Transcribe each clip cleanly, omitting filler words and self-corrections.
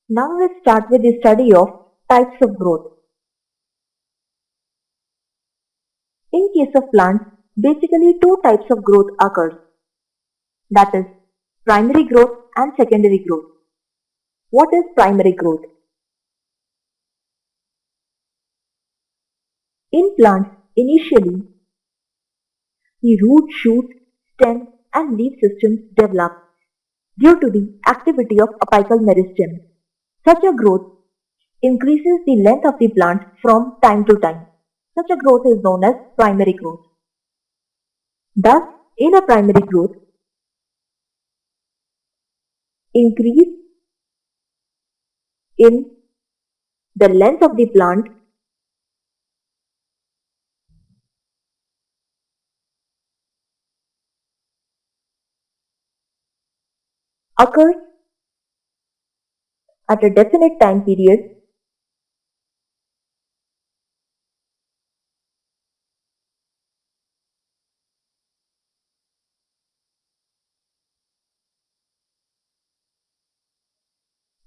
Now let's start with the study of types of growth. In case of plants, basically two types of growth occurs. That is primary growth and secondary growth. What is primary growth? In plants, initially, the root, shoot, stem and leaf systems develop due to the activity of apical meristem. Such a growth increases the length of the plant from time to time. Such a growth is known as primary growth. Thus, in a primary growth, increase in the length of the plant occurs at a definite time period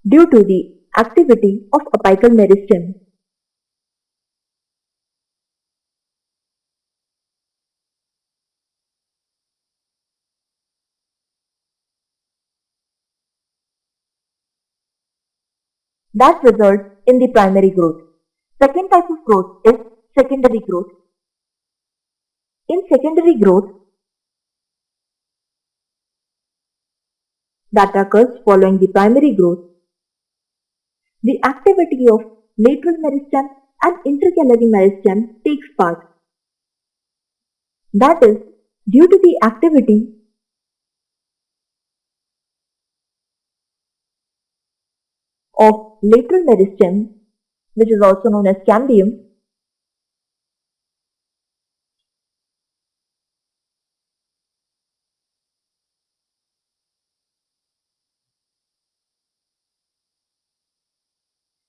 due to the activity of apical meristem. That results in the primary growth. Second type of growth is secondary growth. In secondary growth, that occurs following the primary growth, the activity of lateral meristem and intercalary meristem takes part. That is, due to the activity of lateral meristem, which is also known as cambium,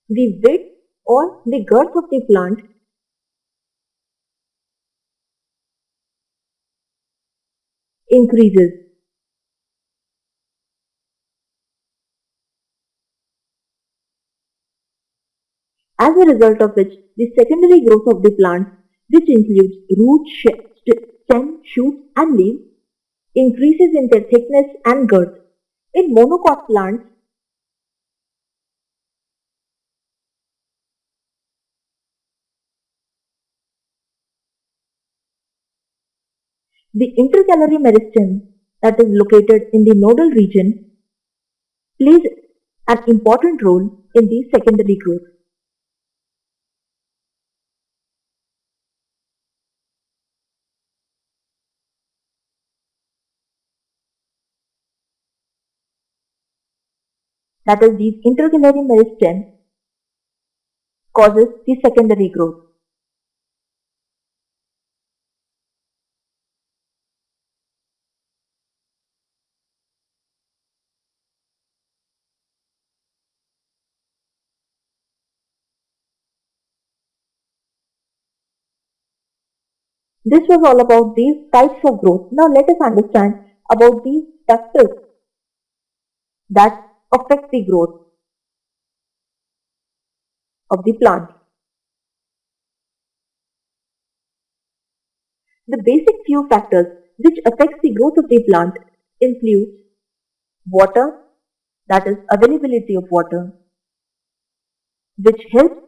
the width or the girth of the plant increases. As a result of which, the secondary growth of the plant, which includes root, stem, shoots and leaves, increases in their thickness and girth. In monocot plants, the intercalary meristem that is located in the nodal region plays an important role in the secondary growth. That is, these intercalary meristem causes the secondary growth. This was all about these types of growth. Now let us understand about these factors that affect the growth of the plant. The basic few factors which affects the growth of the plant include water, that is availability of water, which helps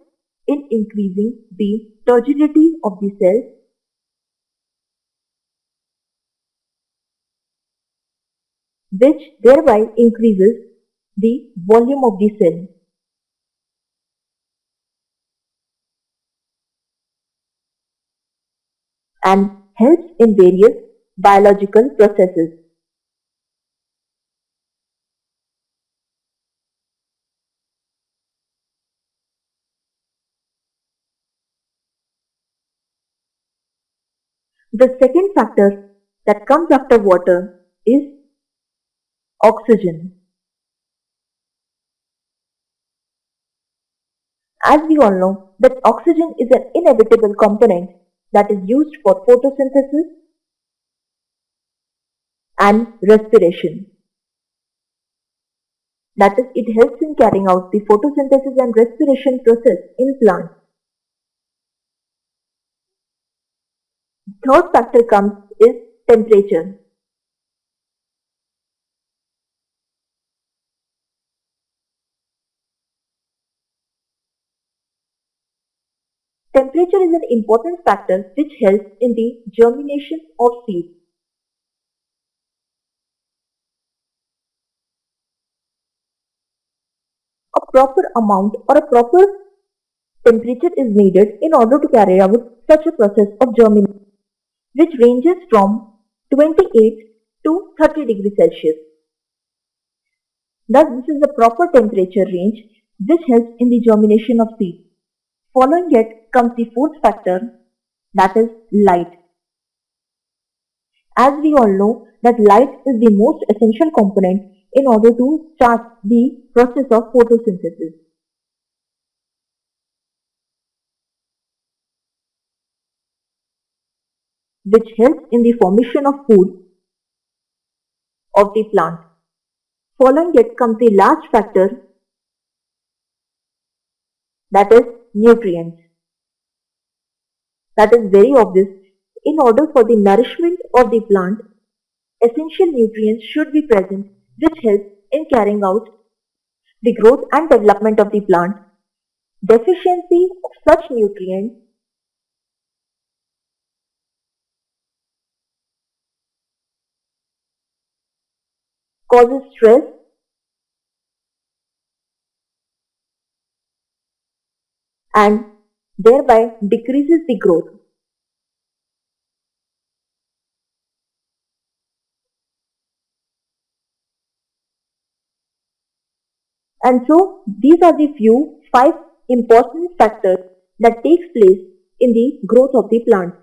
in increasing the turgidity of the cells, which thereby increases the volume of the cell. And helps in various biological processes. The second factor that comes after water is oxygen. As we all know that oxygen is an inevitable component that is used for photosynthesis and respiration. That is, it helps in carrying out the photosynthesis and respiration process in plants. Third factor comes is temperature. Temperature is an important factor which helps in the germination of seeds. A proper amount or a proper temperature is needed in order to carry out such a process of germination, which ranges from 28 to 30 degrees Celsius. Thus, this is the proper temperature range which helps in the germination of seeds. Following it comes the fourth factor, that is light. As we all know that light is the most essential component in order to start the process of photosynthesis. Which helps in the formation of food of the plant. Following it comes the last factor, that is nutrients. That is very obvious. In order for the nourishment of the plant, essential nutrients should be present which helps in carrying out the growth and development of the plant. Deficiency of such nutrients causes stress and thereby decreases the growth. And so these are the five important factors that takes place in the growth of the plant.